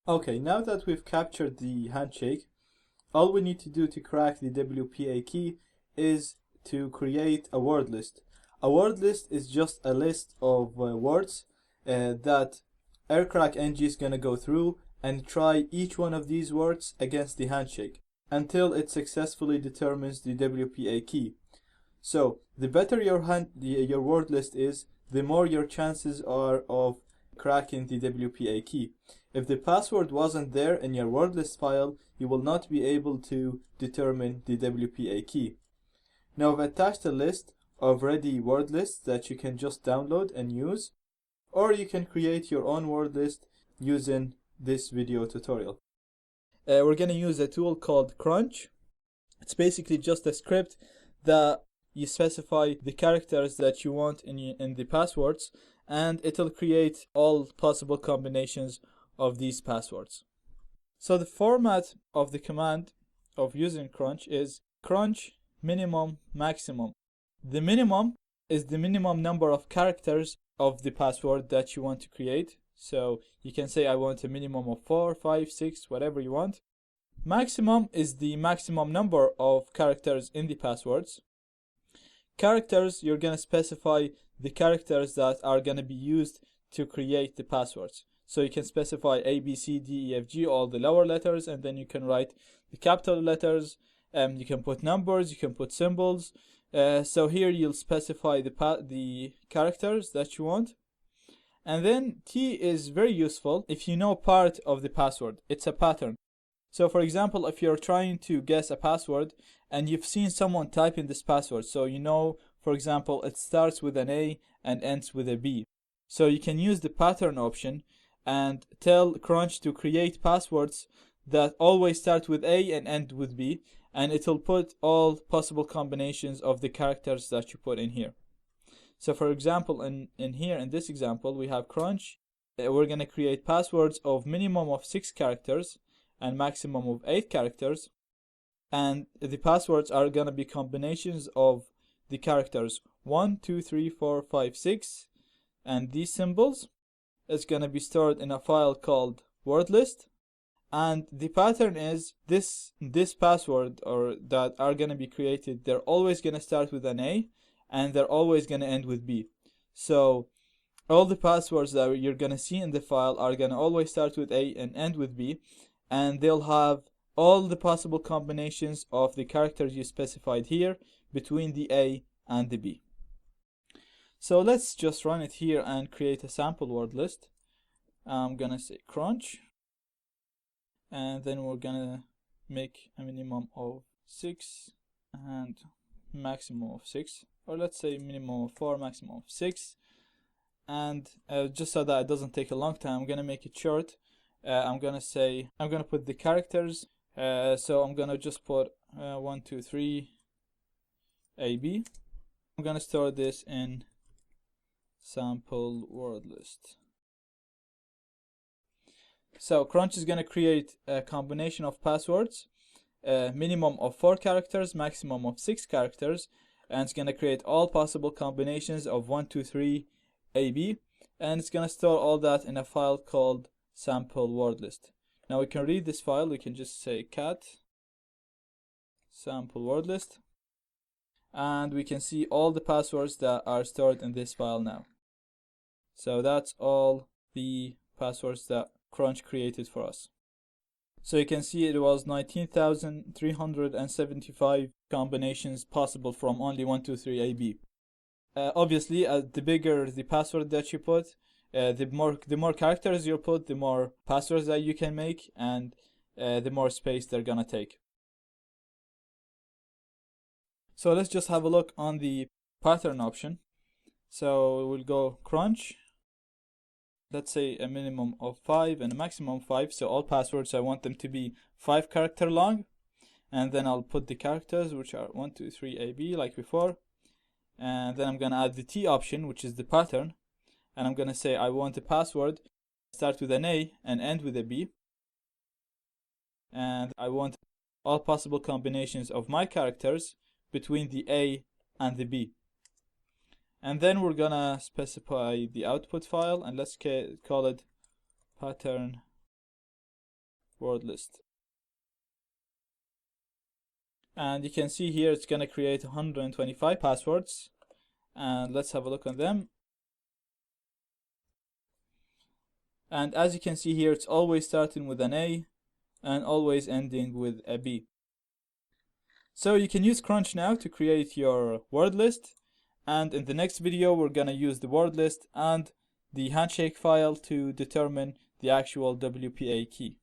Okay, now that we've captured the handshake, all we need to do to crack the WPA key is to create a word list. A word list is just a list of words that AirCrackNG is going to go through and try each one of these words against the handshake until it successfully determines the WPA key. So the better your word list is, the more your chances are of cracking the WPA key. If the password wasn't there in your word list file, you will not be able to determine the WPA key. Now I've attached a list of ready word lists that you can just download and use, or you can create your own word list using this video tutorial. We're going to use a tool called Crunch. It's basically just a script that you specify the characters that you want in the passwords, and it'll create all possible combinations of these passwords. So the format of the command of using Crunch is crunch minimum maximum. The minimum is the minimum number of characters of the password that you want to create. So you can say I want a minimum of 4, 5, 6, whatever you want. Maximum is the maximum number of characters in the passwords. Characters, you're going to specify the characters that are going to be used to create the passwords. So you can specify A, B, C, D, E, F, G, all the lower letters, and then you can write the capital letters. You can put numbers, you can put symbols. So here you'll specify the characters that you want. And then T is very useful if you know part of the password. It's a pattern. So for example, if you're trying to guess a password and you've seen someone type in this password, so you know, for example, it starts with an A and ends with a B. So you can use the pattern option and tell Crunch to create passwords that always start with A and end with B, and it'll put all possible combinations of the characters that you put in here. So for example, in this example, we have Crunch. We're going to create passwords of minimum of 6 characters and maximum of 8 characters, and the passwords are going to be combinations of the characters 1, 2, 3, 4, 5, 6, and these symbols is going to be stored in a file called Wordlist. And the pattern is this password or that are going to be created, they're always going to start with an A and they're always going to end with B. So all the passwords that you're going to see in the file are going to always start with A and end with B, and they'll have all the possible combinations of the characters you specified here between the A and the B. So let's just run it here and create a sample word list. I'm gonna say crunch, and then we're gonna make a minimum of 6 and maximum of 6, or let's say minimum of 4, maximum of 6. And just so that it doesn't take a long time, I'm gonna make it short. I'm gonna put the characters. So I'm gonna just put 1, 2, 3 AB. I'm gonna store this in sample word list. So Crunch is gonna create a combination of passwords, minimum of 4 characters, maximum of 6 characters, and it's gonna create all possible combinations of 1, 2, 3 AB, and it's gonna store all that in a file called sample word list. Now we can read this file. We can just say cat sample word list, and we can see all the passwords that are stored in this file now. So that's all the passwords that Crunch created for us. So you can see it was 19,375 combinations possible from only 1, 2, 3 AB. Obviously, the bigger the password that you put, the more characters you put, the more passwords that you can make, and the more space they're gonna take. So let's just have a look on the pattern option. So we'll go crunch. Let's say a minimum of 5 and a maximum of 5. So all passwords, I want them to be 5 character long, and then I'll put the characters, which are 1, 2, 3 AB like before, and then I'm gonna add the T option, which is the pattern. And I'm gonna say I want a password start with an A and end with a B, and I want all possible combinations of my characters between the A and the B. And then we're gonna specify the output file, and let's call it pattern word list. And you can see here it's going to create 125 passwords. And let's have a look on them. And as you can see here, it's always starting with an A and always ending with a B. So you can use Crunch now to create your word list. And in the next video, we're going to use the word list and the handshake file to determine the actual WPA key.